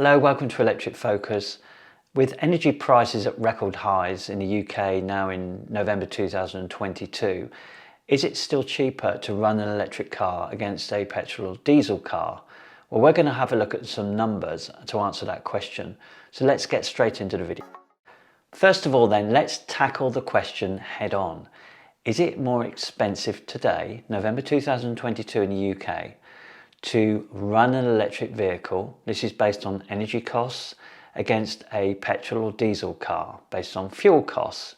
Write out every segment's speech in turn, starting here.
Hello, welcome to Electric Focus. With energy prices at record highs in the UK now in November 2022, is it still cheaper to run an electric car against a petrol or diesel car? Well, we're going to have a look at some numbers to answer that question. So let's get straight into the video. First of all then, let's tackle the question head on. Is it more expensive today, November 2022 in the UK, to run an electric vehicle, this is based on energy costs, against a petrol or diesel car based on fuel costs?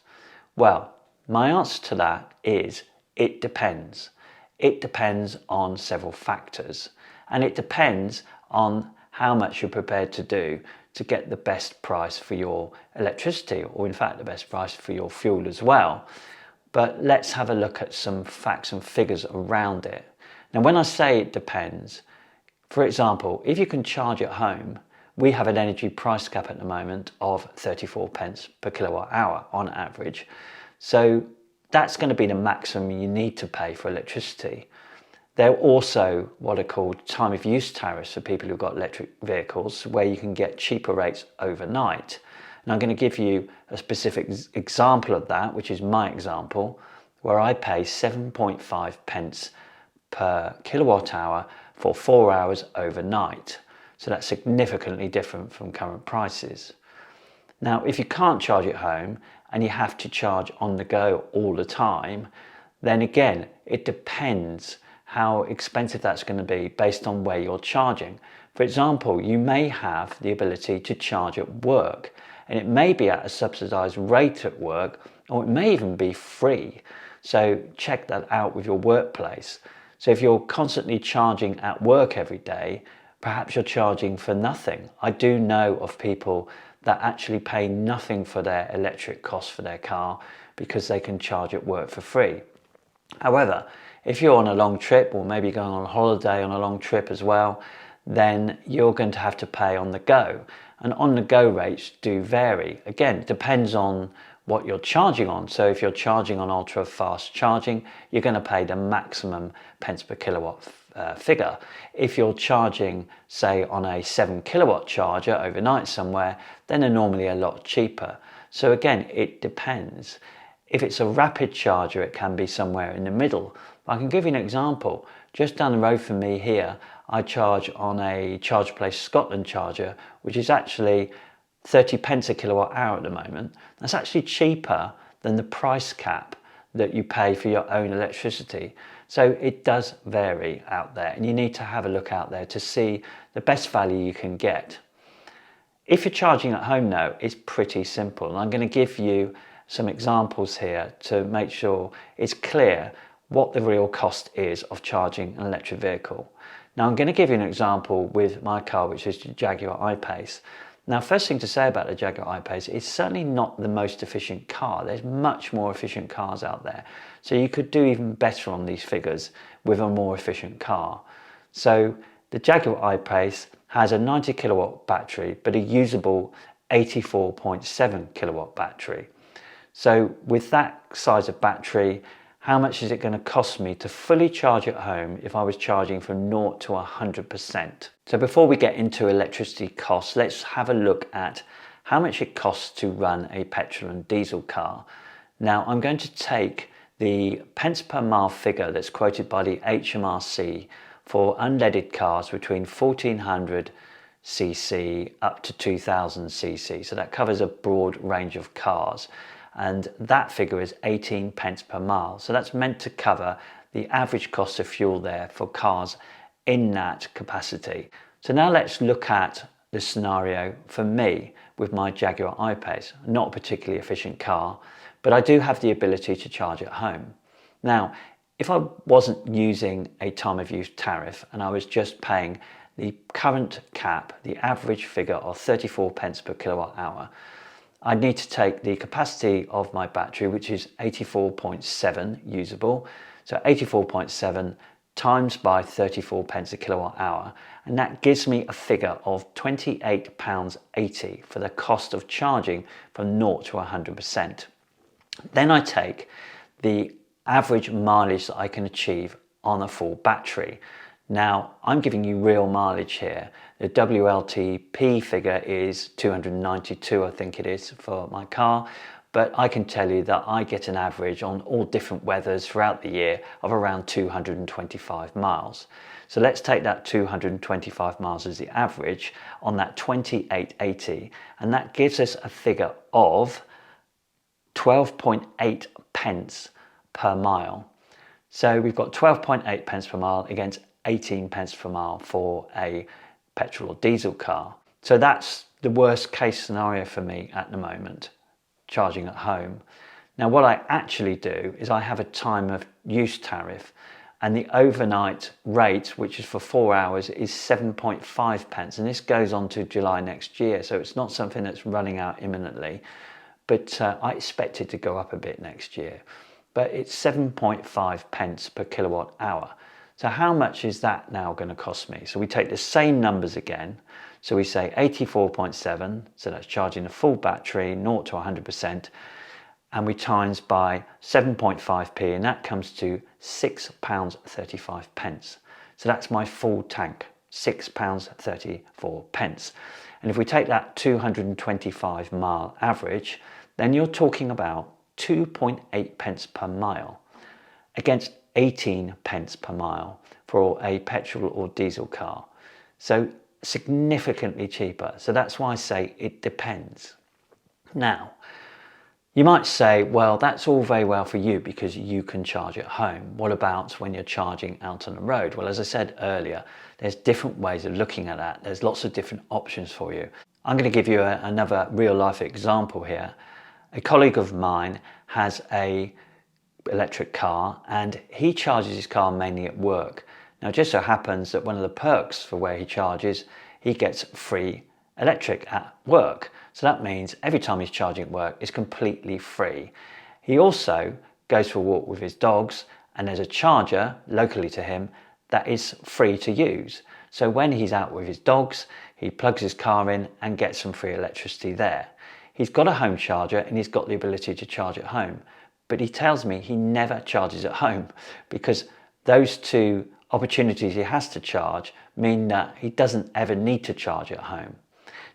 Well, my answer to that is it depends. It depends on several factors, and it depends on how much you're prepared to do to get the best price for your electricity, or in fact the best price for your fuel as well. But let's have a look at some facts and figures around it. Now, when I say it depends, for example, if you can charge at home, we have an energy price cap at the moment of 34 pence per kilowatt hour on average. So that's going to be the maximum you need to pay for electricity. There are also what are called time of use tariffs for people who've got electric vehicles, where you can get cheaper rates overnight. And I'm going to give you a specific example of that, which is my example, where I pay 7.5 pence per kilowatt hour for 4 hours overnight. So that's significantly different from current prices. Now, if you can't charge at home and you have to charge on the go all the time, then again, it depends how expensive that's going to be based on where you're charging. For example, you may have the ability to charge at work, and it may be at a subsidized rate at work, or it may even be free. So check that out with your workplace. So if you're constantly charging at work every day, perhaps you're charging for nothing. I do know of people that actually pay nothing for their electric costs for their car because they can charge at work for free. However, if you're on a long trip, or maybe going on a holiday on a long trip as well, then you're going to have to pay on the go. And on the go rates do vary. Again, it depends on what you're charging on. So if you're charging on ultra fast charging, you're going to pay the maximum pence per kilowatt figure. If you're charging, say, on a 7 kilowatt charger overnight somewhere, then they're normally a lot cheaper. So again, it depends. If it's a rapid charger, it can be somewhere in the middle. I can give you an example. Just down the road from me here, I charge on a Charge Place Scotland charger, which is actually 30 pence a kilowatt hour at the moment. That's actually cheaper than the price cap that you pay for your own electricity. So it does vary out there, and you need to have a look out there to see the best value you can get. If you're charging at home though, it's pretty simple. And I'm going to give you some examples here to make sure it's clear what the real cost is of charging an electric vehicle. Now, I'm going to give you an example with my car, which is the Jaguar I-Pace. Now, first thing to say about the Jaguar I-Pace, it's certainly not the most efficient car. There's much more efficient cars out there. So you could do even better on these figures with a more efficient car. So the Jaguar I-Pace has a 90 kilowatt battery, but a usable 84.7 kilowatt battery. So with that size of battery, how much is it going to cost me to fully charge at home if I was charging from 0 to 100%? So before we get into electricity costs, let's have a look at how much it costs to run a petrol and diesel car. Now, I'm going to take the pence per mile figure that's quoted by the HMRC for unleaded cars between 1400 cc up to 2000 cc. So that covers a broad range of cars. And that figure is 18 pence per mile. So that's meant to cover the average cost of fuel there for cars in that capacity. So now let's look at the scenario for me with my Jaguar I-Pace. Not a particularly efficient car, but I do have the ability to charge at home. Now, if I wasn't using a time of use tariff and I was just paying the current cap, the average figure of 34 pence per kilowatt hour, I need to take the capacity of my battery, which is 84.7 usable. So 84.7 times by 34 pence a kilowatt hour. And that gives me a figure of £28.80 for the cost of charging from 0 to 100%. Then I take the average mileage that I can achieve on a full battery. Now, I'm giving you real mileage here. The WLTP figure is 292, I think it is, for my car. But I can tell you that I get an average on all different weathers throughout the year of around 225 miles. So let's take that 225 miles as the average on that 2880, and that gives us a figure of 12.8 pence per mile. So we've got 12.8 pence per mile against 18 pence per mile for a petrol or diesel car. So that's the worst case scenario for me at the moment, charging at home. Now what I actually do is I have a time of use tariff, and the overnight rate, which is for 4 hours, is 7.5 pence, and this goes on to July next year, so it's not something that's running out imminently, but I expect it to go up a bit next year. But it's 7.5 pence per kilowatt hour. So how much is that now going to cost me? So we take the same numbers again. So we say 84.7, so that's charging the full battery, 0 to 100%, and we times by 7.5p, and that comes to £6.35. So that's my full tank, £6.34. And if we take that 225 mile average, then you're talking about 2.8 pence per mile against 18 pence per mile for a petrol or diesel car. So significantly cheaper. So that's why I say it depends. Now, you might say, well, that's all very well for you because you can charge at home. What about when you're charging out on the road? Well, as I said earlier, there's different ways of looking at that. There's lots of different options for you. I'm going to give you another real life example here. A colleague of mine has a electric car and he charges his car mainly at work. Now it just so happens that one of the perks for where he charges, he gets free electric at work. So that means every time he's charging at work, it's completely free. He also goes for a walk with his dogs and there's a charger locally to him that is free to use. So when he's out with his dogs, he plugs his car in and gets some free electricity there. He's got a home charger and he's got the ability to charge at home. But he tells me he never charges at home because those two opportunities he has to charge mean that he doesn't ever need to charge at home.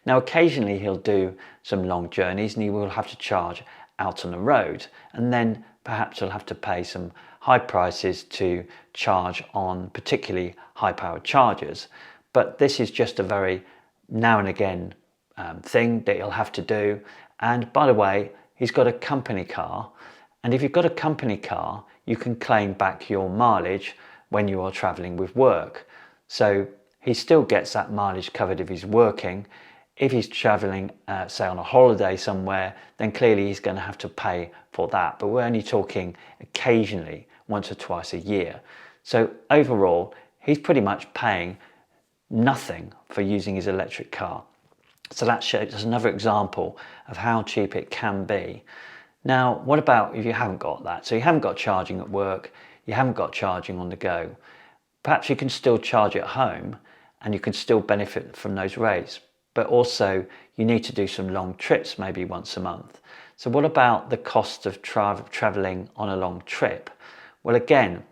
Now occasionally he'll do some long journeys and he will have to charge out on the road, and then perhaps he'll have to pay some high prices to charge on particularly high powered chargers. But this is just a very now and again thing that he'll have to do. And by the way, he's got a company car, and if you've got a company car you can claim back your mileage when you are traveling with work. So he still gets that mileage covered if he's working. If he's traveling, say on a holiday somewhere, then clearly he's going to have to pay for that. But we're only talking occasionally, once or twice a year. So overall, he's pretty much paying nothing for using his electric car. So that shows us another example of how cheap it can be. Now, what about if you haven't got that? So you haven't got charging at work, you haven't got charging on the go. Perhaps you can still charge at home and you can still benefit from those rates. But also you need to do some long trips, maybe once a month. So what about the cost of traveling on a long trip? Well, again,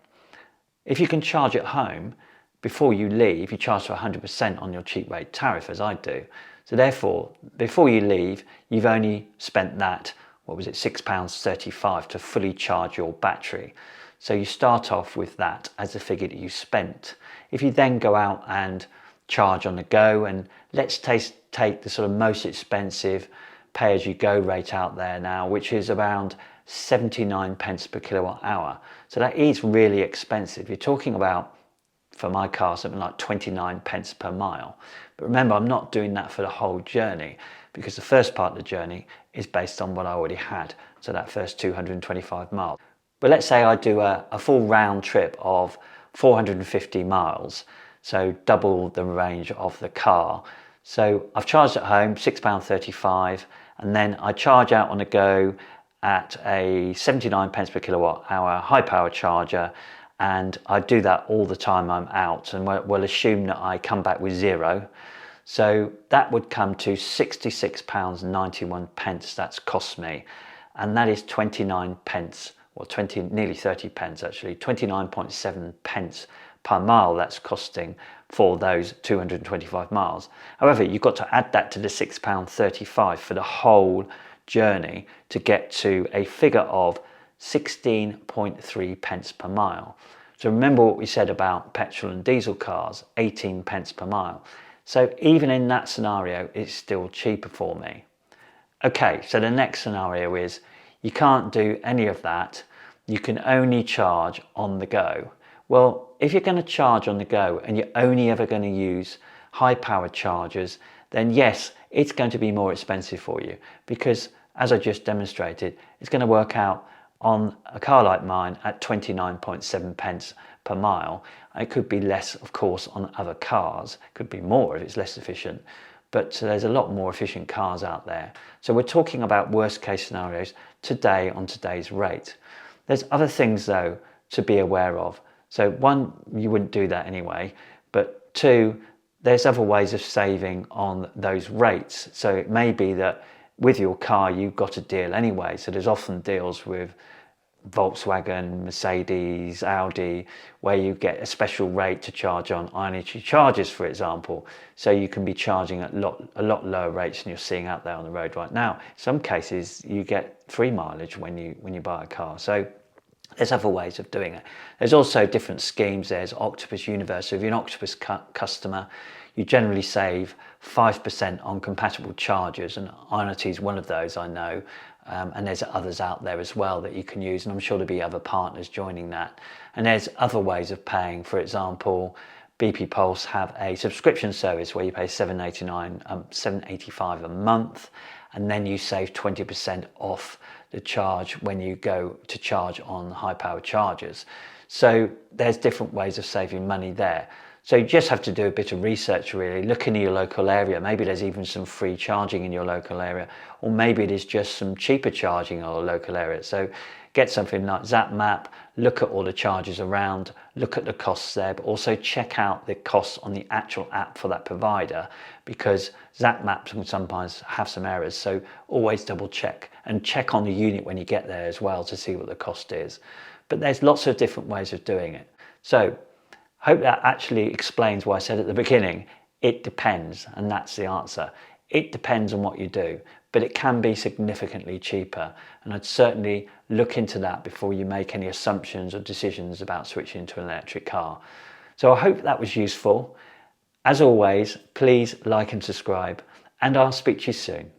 if you can charge at home, before you leave, you charge to 100% on your cheap rate tariff, as I do. So therefore, before you leave, you've only spent that, what was it, £6.35 to fully charge your battery. So you start off with that as the figure that you spent. If you then go out and charge on the go, and let's take the sort of most expensive pay-as-you-go rate out there now, which is around 79 pence per kilowatt hour. So that is really expensive. You're talking about, for my car, something like 29 pence per mile. But remember, I'm not doing that for the whole journey because the first part of the journey is based on what I already had. So that first 225 miles. But let's say I do a full round trip of 450 miles. So double the range of the car. So I've charged at home, £6.35, and then I charge out on the go at a 79 pence per kilowatt hour high power charger, and I do that all the time I'm out, and we'll assume that I come back with zero. So that would come to £66.91 that's cost me, and that is 29 pence, or nearly 30 pence actually, 29.7 pence per mile that's costing for those 225 miles. However, you've got to add that to the £6.35 for the whole journey to get to a figure of 16.3 pence per mile. So remember what we said about petrol and diesel cars, 18 pence per mile. So even in that scenario, it's still cheaper for me. Okay, so the next scenario is you can't do any of that. You can only charge on the go. Well, if you're going to charge on the go and you're only ever going to use high powered chargers, then yes, it's going to be more expensive for you because, as I just demonstrated, it's going to work out on a car like mine at 29.7 pence per mile. It could be less, of course, on other cars. It could be more if it's less efficient, but there's a lot more efficient cars out there. So we're talking about worst case scenarios today on today's rate. There's other things though to be aware of. So one, you wouldn't do that anyway, but two, there's other ways of saving on those rates. So it may be that with your car you've got a deal anyway. So there's often deals with Volkswagen, Mercedes, Audi, where you get a special rate to charge on energy charges, for example. So you can be charging at a lot lower rates than you're seeing out there on the road right now. In some cases, you get free mileage when you buy a car. So there's other ways of doing it. There's also different schemes. There's Octopus Universe. So if you're an Octopus customer, you generally save 5% on compatible chargers, and Ionity is one of those, I know. And there's others out there as well that you can use, and I'm sure there'll be other partners joining that. And there's other ways of paying. For example, BP Pulse have a subscription service where you pay $7.85 a month, and then you save 20% off the charge when you go to charge on high power chargers. So there's different ways of saving money there. So you just have to do a bit of research, really. Look into your local area. Maybe there's even some free charging in your local area, or maybe there's just some cheaper charging in your local area. So get something like ZapMap, look at all the charges around, look at the costs there, but also check out the costs on the actual app for that provider, because ZapMap can sometimes have some errors. So always double check, and check on the unit when you get there as well to see what the cost is. But there's lots of different ways of doing it. So hope that actually explains why I said at the beginning, it depends, and that's the answer. It depends on what you do, but it can be significantly cheaper, and I'd certainly look into that before you make any assumptions or decisions about switching to an electric car. So I hope that was useful. As always, please like and subscribe, and I'll speak to you soon.